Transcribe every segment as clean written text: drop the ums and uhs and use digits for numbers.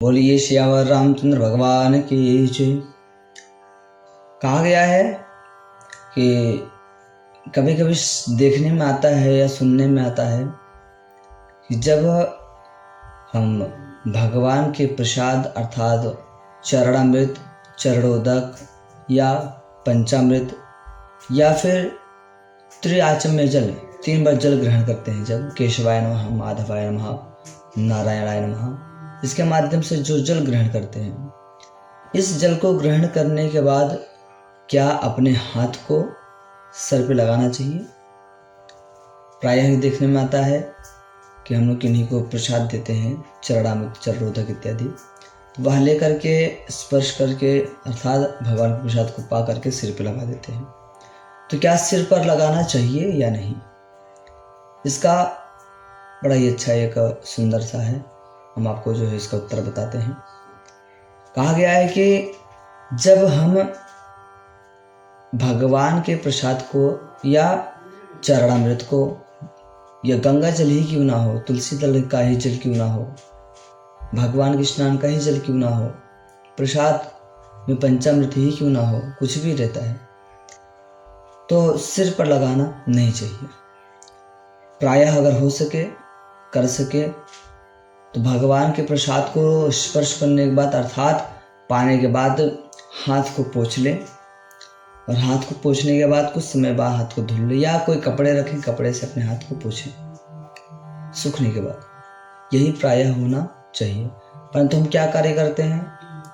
बोलिए श्यावर रामचंद्र भगवान की जय। कहा गया है कि कभी कभी देखने में आता है या सुनने में आता है कि जब हम भगवान के प्रसाद अर्थात चरणामृत, चरणोदक या पंचामृत या फिर त्रिआचम्य जल 3 बार जल ग्रहण करते हैं, जब केशवाय नमः, माधवाय नमः, नारायणाय नमः, इसके माध्यम से जो जल ग्रहण करते हैं, इस जल को ग्रहण करने के बाद क्या अपने हाथ को सर पे लगाना चाहिए? प्रायः देखने में आता है कि हम लोग किन्हीं को प्रसाद देते हैं, चरणामृत, चरणोदक इत्यादि, तो वह लेकर के स्पर्श करके अर्थात भगवान के प्रसाद को पा करके सिर पे लगा देते हैं। तो क्या सिर पर लगाना चाहिए या नहीं? इसका बड़ा ही अच्छा एक सुंदर सा है, हम आपको जो है इसका उत्तर बताते हैं। कहा गया है कि जब हम भगवान के प्रसाद को या चरणामृत को या गंगा जल ही क्यों ना हो, तुलसी दल का ही जल क्यों ना हो, भगवान के स्नान का ही जल क्यों ना हो, प्रसाद में पंचामृत ही क्यों ना हो, कुछ भी रहता है, तो सिर पर लगाना नहीं चाहिए। प्रायः अगर हो सके, कर सके, तो भगवान के प्रसाद को स्पर्श करने के बाद अर्थात पाने के बाद हाथ को पोंछ ले, और हाथ को पोंछने के बाद कुछ समय बाद हाथ को धुल ले या कोई कपड़े रखें, कपड़े से अपने हाथ को पोंछें सूखने के बाद। यही प्रायः होना चाहिए। परंतु हम क्या कार्य करते हैं?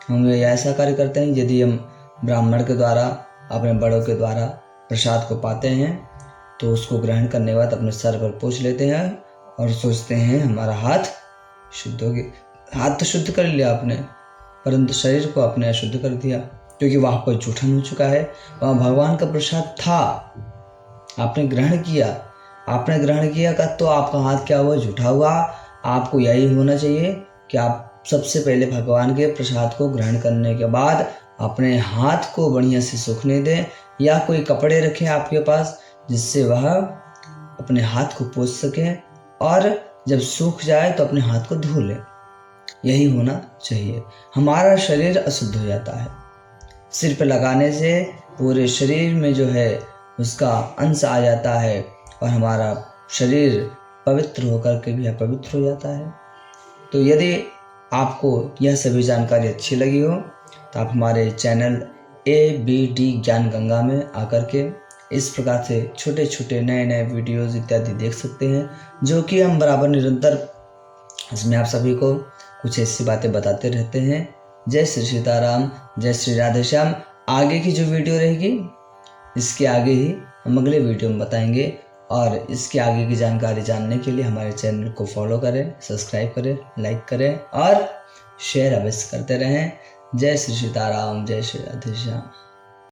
हम ऐसा कार्य करते हैं, यदि हम ब्राह्मण के द्वारा, अपने बड़ों के द्वारा प्रसाद को पाते हैं तो उसको ग्रहण करने के बाद अपने सर पर पोंछ लेते हैं और सोचते हैं हमारा हाथ शुद्ध हो गया। हाथ तो शुद्ध कर लिया आपने, परंतु शरीर को आपने अशुद्ध कर दिया, क्योंकि वहाँ पर जूठन हो चुका है। वहाँ भगवान का प्रसाद था, आपने ग्रहण किया, आपने ग्रहण किया का तो आपका हाथ क्या हुआ? जूठा हुआ। आपको यही होना चाहिए कि आप सबसे पहले भगवान के प्रसाद को ग्रहण करने के बाद अपने हाथ को बढ़िया से सूखने दें या कोई कपड़े रखें आपके पास, जिससे वह अपने हाथ को पोंछ सकें, और जब सूख जाए तो अपने हाथ को धो लें। यही होना चाहिए। हमारा शरीर अशुद्ध हो जाता है, सिर पे लगाने से पूरे शरीर में जो है उसका अंश आ जाता है और हमारा शरीर पवित्र होकर के भी अपवित्र हो जाता है। तो यदि आपको यह सभी जानकारी अच्छी लगी हो तो आप हमारे चैनल ABD ज्ञान गंगा में आकर के इस प्रकार से छोटे छोटे नए नए वीडियोज़ इत्यादि देख सकते हैं, जो कि हम बराबर निरंतर इसमें आप सभी को कुछ ऐसी बातें बताते रहते हैं। जय श्री सीताराम, जय श्री राधे श्याम। आगे की जो वीडियो रहेगी इसके आगे ही हम अगले वीडियो में बताएंगे, और इसके आगे की जानकारी जानने के लिए हमारे चैनल को फॉलो करें, सब्सक्राइब करें, लाइक करें और शेयर अवश्य करते रहें। जय श्री सीताराम, जय श्री राधे श्याम।